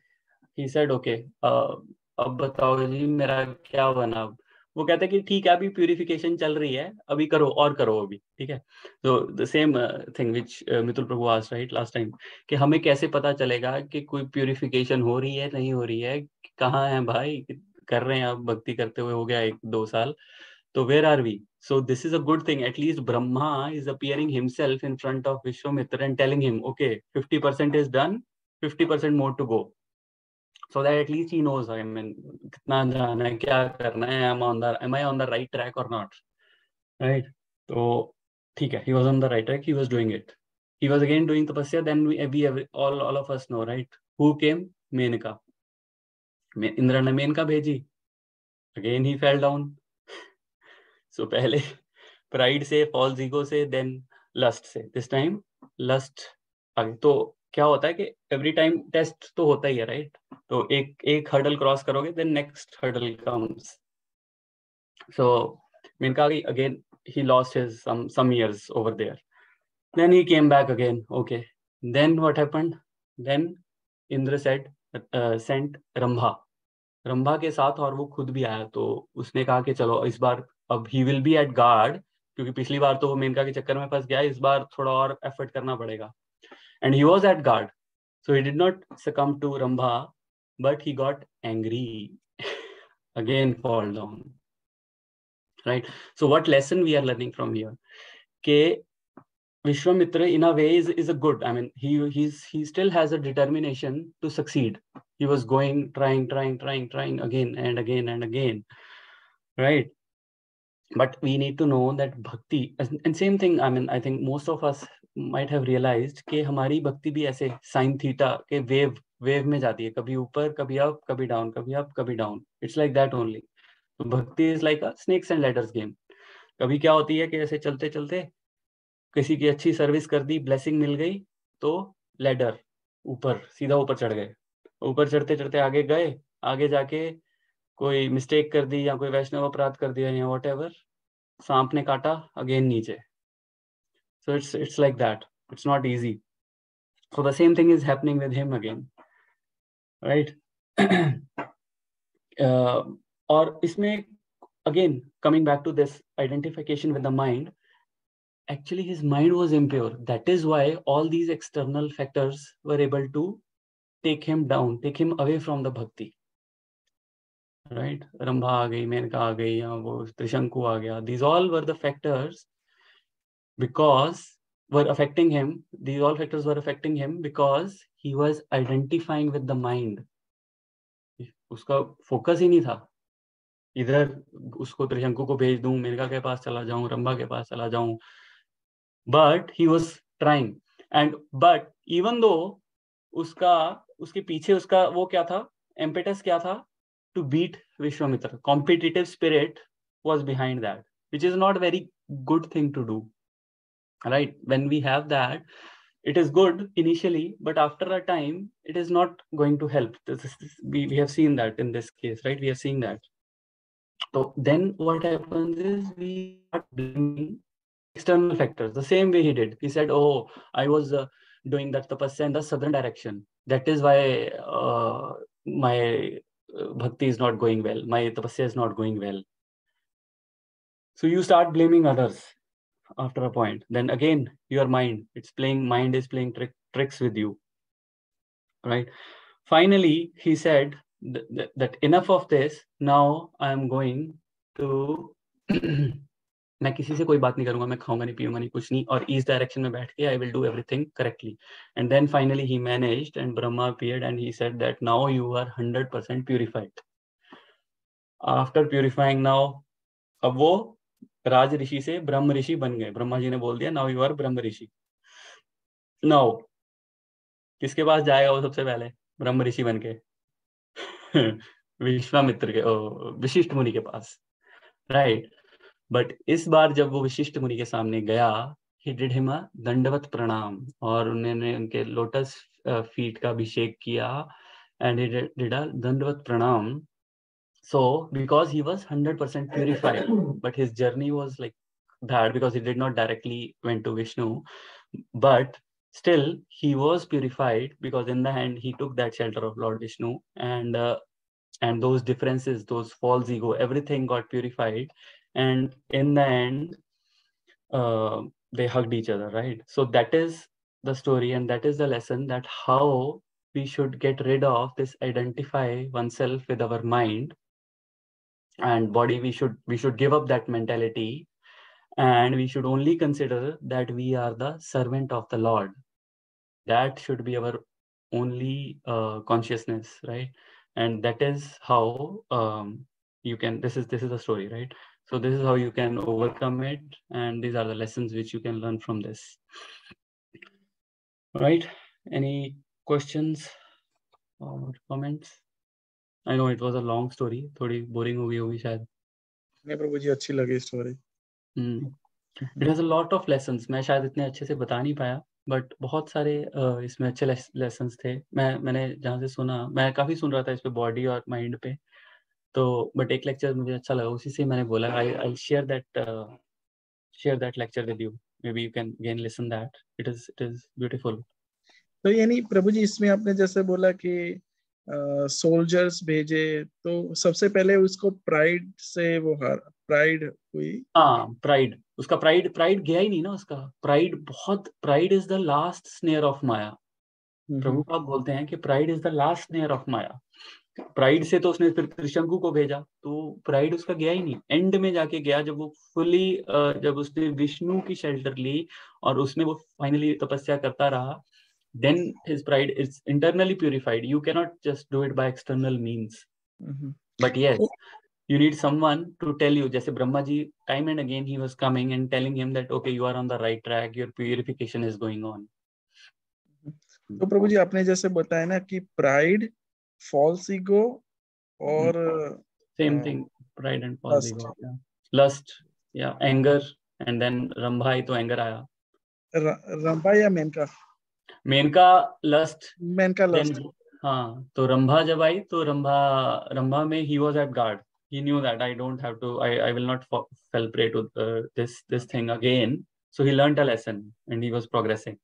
He said okay, अब बताओ जी मेरा क्या बना। अब वो कहते हैं कि ठीक है अभी प्यूरिफिकेशन चल रही है, अभी करो और करो अभी, ठीक है। तो the same thing which Mitul Prabhu asked right last time, कि हमें कैसे पता चलेगा कि कोई प्यूरिफिकेशन हो रही है नहीं हो रही है, कहाँ है भाई, कर रहे हैं आप भक्ति करते हुए हो गया 1-2 साल, तो where are we? So this is a good thing. At least Brahma is appearing himself in front of Vishwamitra and telling him, okay, 50% is done, 50% more to go. So that at least he knows, I mean, कितना जाना है, क्या करना है, am I on the right track or not, right? तो ठीक है, he was on the right track, he was doing it. He was again doing tapasya. Then all of us know, right? Who came? Menaka. Indra ने मेनका भेजी. Again he fell down. So पहले pride से, false ego से, then lust से, this time lust आगे। तो क्या होता है कि एवरी टाइम टेस्ट तो होता ही है, राइट? तो एक हर्डल क्रॉस करोगे, then next hurdle comes. So Menaka again he lost his some years over there. Then he came back again. Okay. Then what happened? Then Indra said, sent Rambha. Rambha के साथ, और वो खुद भी आया। तो उसने कहा कि चलो इस बार अब he will be at guard, क्योंकि पिछली बार तो वो मेनका के चक्कर में फंस गया, इस बार थोड़ा और एफर्ट करना पड़ेगा। And he was at guard, so he did not succumb to Rambha, but he got angry. Again fall down, right? So what lesson we are learning from here? Ke Vishwamitra in a way is a good, I mean, he still has a determination to succeed. He was going, trying again and again and again, right? But we need to know that bhakti, and same thing, I mean, I think most of us might have realized कि हमारी भक्ति भी ऐसे sine theta के wave में जाती है, कभी ऊपर, कभी अप, कभी डाउन, कभी अप, कभी down. It's like that only. तो भक्ति is like a snakes and ladders game. कभी क्या होती है कि ऐसे चलते चलते किसी की अच्छी सर्विस कर दी, ब्लेसिंग मिल गई, तो लैडर ऊपर, सीधा ऊपर चढ़ गए। ऊपर चढ़ते चढ़ते आगे गए, आगे जाके कोई मिस्टेक कर दी या कोई वैष्णव अपराध कर दिया या वॉट एवर, सांप ने काटा, अगेन नीचे। So it's like that. It's not easy. So the same thing is happening with him again, right? और इसमें again coming back to this identification with the mind, actually his mind was impure. That is why all these external factors were able to take him down, take him away from the bhakti, right? Rambha आ गई, मेनका आ गई, या वो त्रिशंकु आ गया. These all were the factors because were affecting him. These all factors were affecting him because he was identifying with the mind. उसका focus ही नहीं था इधर, उसको त्रिशंकु को भेज दूं, मेनका के पास चला जाऊं, रंभा के पास चला जाऊं, but he was trying. And but even though उसके पीछे उसका वो क्या था, impetus क्या था, to beat Vishwamitra. Competitive spirit was behind that, which is not very good thing to do, right? When we have that, it is good initially, but after a time it is not going to help. We have seen that in this case, right? We are seeing that. So then what happens is we start blaming external factors the same way he did. He said, oh, I was doing that tapasya in the southern direction, that is why my bhakti is not going well, my tapasya is not going well. So you start blaming others after a point. Then again your mind is playing tricks with you, right? Finally he said that enough of this, now I am going to मैं किसी से कोई बात नहीं करूंगा, मैं खाऊंगा नहीं, पीऊंगा नहीं, कुछ नहीं, और ईस्ट डायरेक्शन में बैठ के I will do everything correctly. And then finally he managed and Brahma appeared and he said that now you are 100% purified. After purifying now, अब वो राज ऋषि से ब्रह्म ऋषि बन गए. ब्रह्मा जी ने बोल दिया now you are Brahma Rishi. Now किसके पास जाएगा वो सबसे पहले ब्रह्म ऋषि बन के? विश्वामित्र के, विशिष्ट मुनि के पास, राइट? बट इस बार जब वो विशिष्ट मुनि के सामने गया, he did him a दंडवत प्रणाम, और उन्होंने उनके लोटस फीट का अभिषेक किया, and he did a दंडवत प्रणाम. So because he was 100% purified, but his journey was like that because he did not directly went to Vishnu, but still he was purified because in the end he took that shelter of Lord Vishnu, and those differences, those false ego, everything got purified, and in the end they hugged each other, right? So that is the story, and that is the lesson, that how we should get rid of this identify oneself with our mind and body. We should give up that mentality, and we should only consider that we are the servant of the Lord. That should be our only consciousness, right? And that is how you can, this is the story, right? So this is how you can overcome it, and these are the lessons which you can learn from this, right? Any questions or comments? I know it was a long story, थोड़ी boring हो गई होगी शायद. नहीं प्रभु जी, अच्छी लगी story. It has a lot of lessons. मैं शायद इतने अच्छे से बता नहीं पाया, बट बहुत सारे इसमें अच्छे लेसन्स थे. मैंने जहाँ से सुना, मैं काफ़ी सुन रहा था इस पे, बॉडी और माइंड पे. तो बट एक लेक्चर मुझे अच्छा लगा, उसी से मैंने बोला I share that lecture with you. Maybe you can again listen that. It is beautiful. तो यानी प्रभु जी इसमें आपने जैसे बोला कि सोल्जर्स भेजे, तो सबसे पहले उसको प्राइड से वो प्राइड हुई. हाँ, प्राइड. उसका प्राइड गया ही नहीं ना. उसका pride is the last snare of maya. प्रभु आप बोलते हैं कि pride is the last snare of maya. Pride से तो उसने फिर त्रिशंकु को भेजा, तो प्राइड उसका गया ही नहीं. एंड में जाके गया जब वो फुली, जब उसने विष्णु की शेल्टर ली और उसमें वो फाइनली तपस्या करता रहा, then his pride is internally purified. You cannot just do it by external means. But yes, you need someone to tell you. जैसे Brahma ji, time and again he was coming and telling him that okay, you are on the right track, your purification is going on. तो प्रभु जी आपने जैसे बताया ना कि pride, false ego और same thing, pride and false ego. Yeah. Lust, yeah, anger, and then Rambha आई तो anger आया. रंभा या मेनका? मेनका लस्ट. मेनका लस्ट. हाँ, तो रंभा जब आई तो रंभा में he was at guard. He knew that I don't have to, I will not fall prey to this thing again. So he learned a lesson and he was progressing.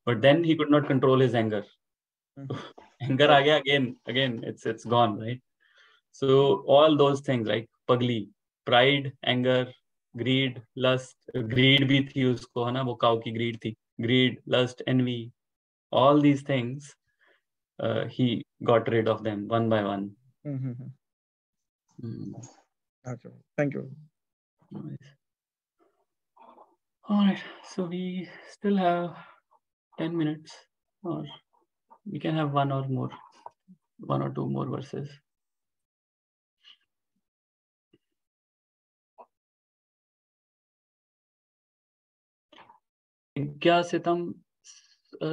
But then he could not control his anger. Anger आ गया again it's gone, right? So all those things like पगली, pride, anger, greed, lust. greed भी थी उसको, है ना, वो काऊ की greed थी. Greed, lust, envy, all these things, he got rid of them one by one. Okay, thank you. Nice. All right, so we still have 10 minutes, or we can have one or two more verses. ज्ञासितं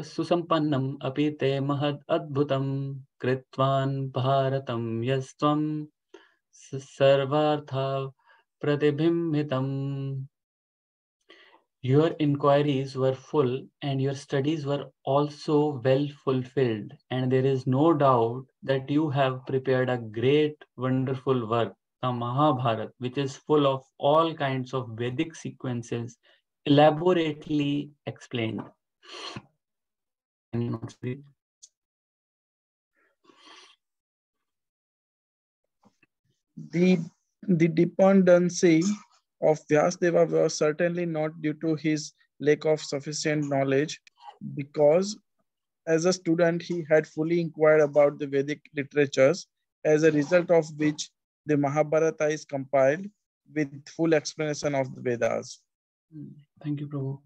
सुसम्पन्नम् अपि ते महद् अद्भुतं कृत्वान् भारतं यस्त्वं सर्वार्था प्रतिबिम्बितम्. Your inquiries were full and your studies were also well fulfilled, and there is no doubt that you have prepared a great, wonderful work, the Mahabharata, which is full of all kinds of Vedic sequences, elaborately explained. Can you not read? The dependency of Vyasadeva was certainly not due to his lack of sufficient knowledge, because as a student he had fully inquired about the Vedic literatures, as a result of which the Mahabharata is compiled with full explanation of the Vedas. Thank you, Prabhu.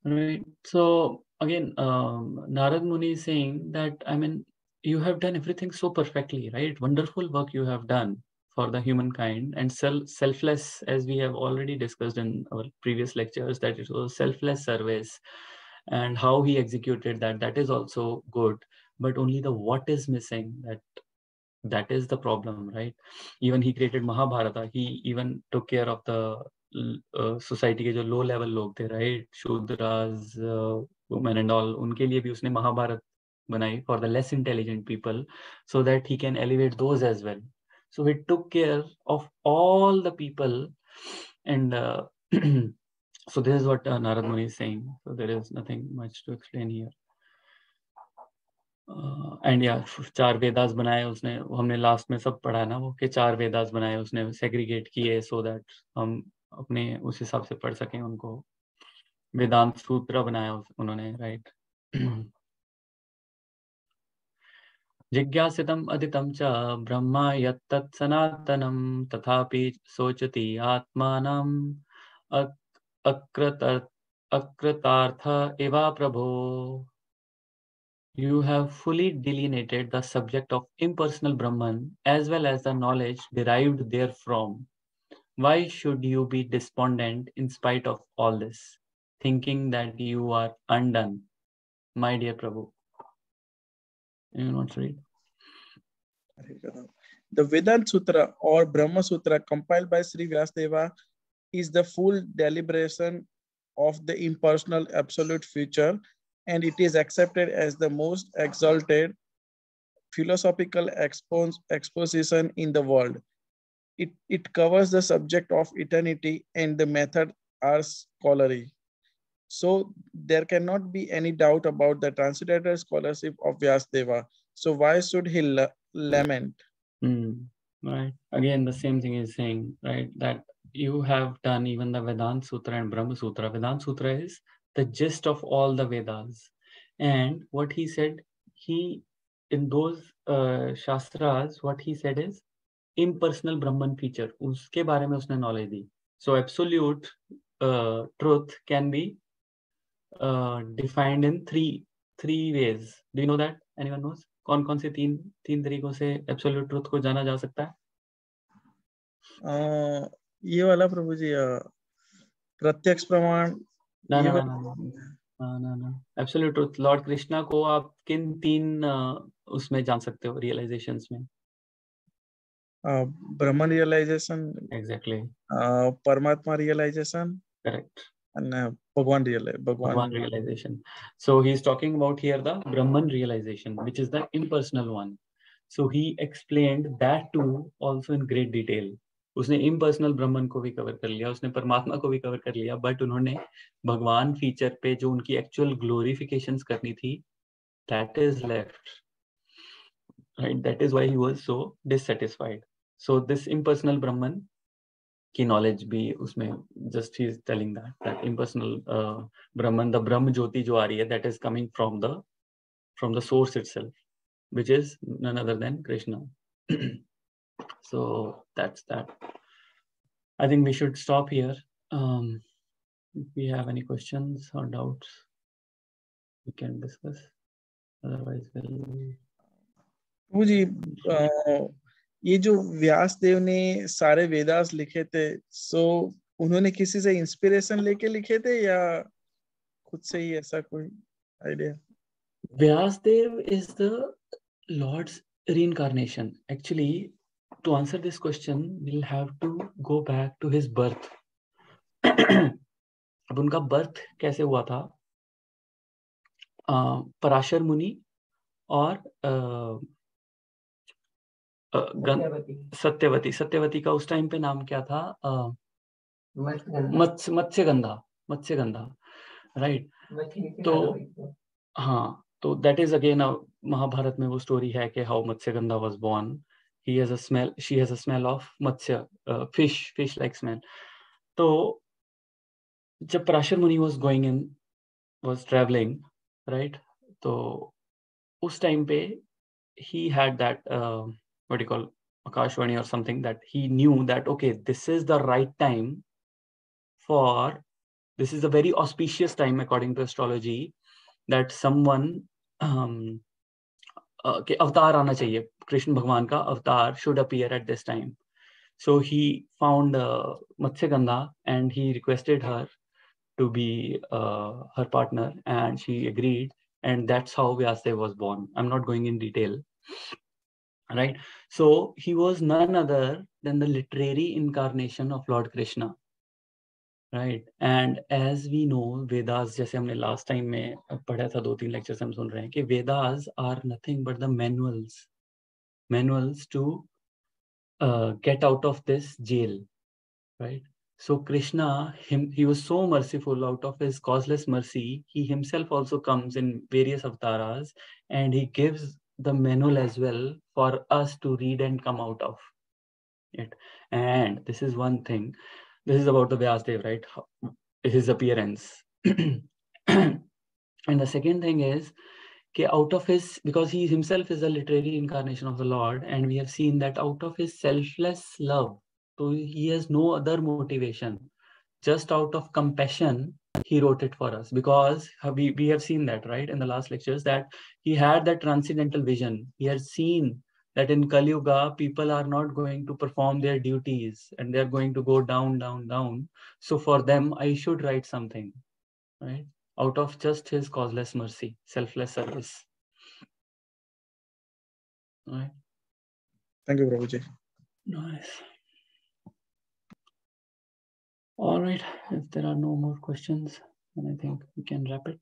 Right. So again, Narad Muni is saying that, I mean, you have done everything so perfectly, right? Wonderful work you have done for the humankind, and selfless, as we have already discussed in our previous lectures, that it was selfless service, and how he executed that is also good. But only the what is missing, that is the problem, right? Even he created Mahabharata. He even took care of the society के जो low level लोग थे, right, shudras, women and all, उनके लिए भी उसने महाभारत बनाई for the less intelligent people, so that he can elevate those as well. So he took care of all the people, and so this is what Narad Muni is saying. So there is nothing much to explain here. And या 4 वेदास बनाए उसने. हमने last में सब पढ़ा है ना वो, कि 4 वेदास बनाए उसने, सेग्रीगेट किए, सो दैट हम अपने उस हिसाब से पढ़ सकें उनको. वेदांत सूत्र बनाया उन्होंने, राइट. जिज्ञासितम् अदितं च ब्रह्मा यत्तत् सनातनं, तथापि सोचति आत्मानं अकृतार्थ एवा प्रभो. You have fully delineated the subject of impersonal Brahman as well as the knowledge derived therefrom. Why should you be despondent in spite of all this, thinking that you are undone, my dear Prabhu? You not read? The Vedanta Sutra or Brahma Sutra compiled by Sri Vyasadeva is the full deliberation of the impersonal absolute future, and it is accepted as the most exalted philosophical exposition in the world. It covers the subject of eternity, and the method are scholarly. So there cannot be any doubt about the transcendental scholarship of Vyasadeva. So why should he lament? Right. Again, the same thing is saying, right, that you have done even the Vedanta Sutra and Brahma Sutra. Vedanta Sutra is the gist of all the Vedas. And what he said, he, in those Shastras, what he said is impersonal Brahman feature. उसके बारे में उसने knowledge the. So absolute truth can be defined in three ways. Do you know that? Anyone knows? कौन से तीन तरीकों से absolute truth को जाना जा सकता है? ये वाला प्रभु जी प्रत्यक्ष प्रमाण ना एब्सोल्यूट ट्रुथ लॉर्ड कृष्णा को आप किन तीन उसमें जान सकते हो रियलाइजेशंस में? Brahman realization, exactly, Paramatma realization, correct, and Bhagwan realization. So he is talking about here the Brahman realization, which is the impersonal one. So he explained that too also in great detail. उसने impersonal ब्रह्मन को भी cover कर लिया, उसने परमात्मा को भी cover कर लिया, बट उन्होंने भगवान फीचर पे जो उनकी एक्चुअल ग्लोरिफिकेशंस करनी थी, that is left, right? That is why he was so dissatisfied. So this impersonal brahman की knowledge भी उसमें just he is telling that impersonal brahman, the brahm jyoti जो आ रही है, that is coming from the source itself, which is none other than Krishna. So that's that. I think we should stop here. If we have any questions or doubts, we can discuss. Otherwise, we'll... जी, ये जो व्यास देव ने सारे वेदास लिखे थे, सो उन्होंने किसी से inspiration लेके लिखे थे या खुद से ही, ऐसा कोई idea? Vyasdev is the Lord's reincarnation. Actually, to answer this question, we'll have to go back to his birth. अब उनका बर्थ कैसे हुआ था? पराशर मुनि और सत्यवती का उस टाइम पे नाम क्या था? मत्स्यगंधा, राइट? तो हाँ, तो दैट इज अगेन महाभारत में वो स्टोरी है कि how Matsyagandha was born. He has a smell, she has a smell of matsya, fish like smell. तो जब पराशर मुनि was traveling, right? तो उस टाइम पे he had that what do you call Akashvani or something, that he knew that okay, this is the right time for, this is a very auspicious time according to astrology, that someone के अवतार आना चाहिए, कृष्ण भगवान का अवतार should appear at this time. So he found Matsyagandha and he requested her to be her partner, and she agreed, and that's how Vyasadeva was born. I'm not going in detail, right? So he was none other than the literary incarnation of Lord Krishna, right? And as we know, Vedas, जैसे हमने last time में पढ़ा था, 2-3 lectures हम सुन रहे हैं कि Vedas are nothing but the manuals to get out of this jail, right? So Krishna, he was so merciful. Out of his causeless mercy, he himself also comes in various avatars, and he gives the manual as well for us to read and come out of it. And this is one thing. This is about the Vyasdev, right? His appearance. And the second thing is, out of his, because he himself is a literary incarnation of the Lord, and we have seen that out of his selfless love, so he has no other motivation, just out of compassion he wrote it for us, because we have seen that, right, in the last lectures, that he had that transcendental vision. He had seen that in Kali Yuga people are not going to perform their duties and they're going to go down. So for them I should write something, right, out of just his causeless mercy, selfless service. Right. Thank you, Prabhuji. Nice. All right, if there are no more questions, then I think we can wrap it.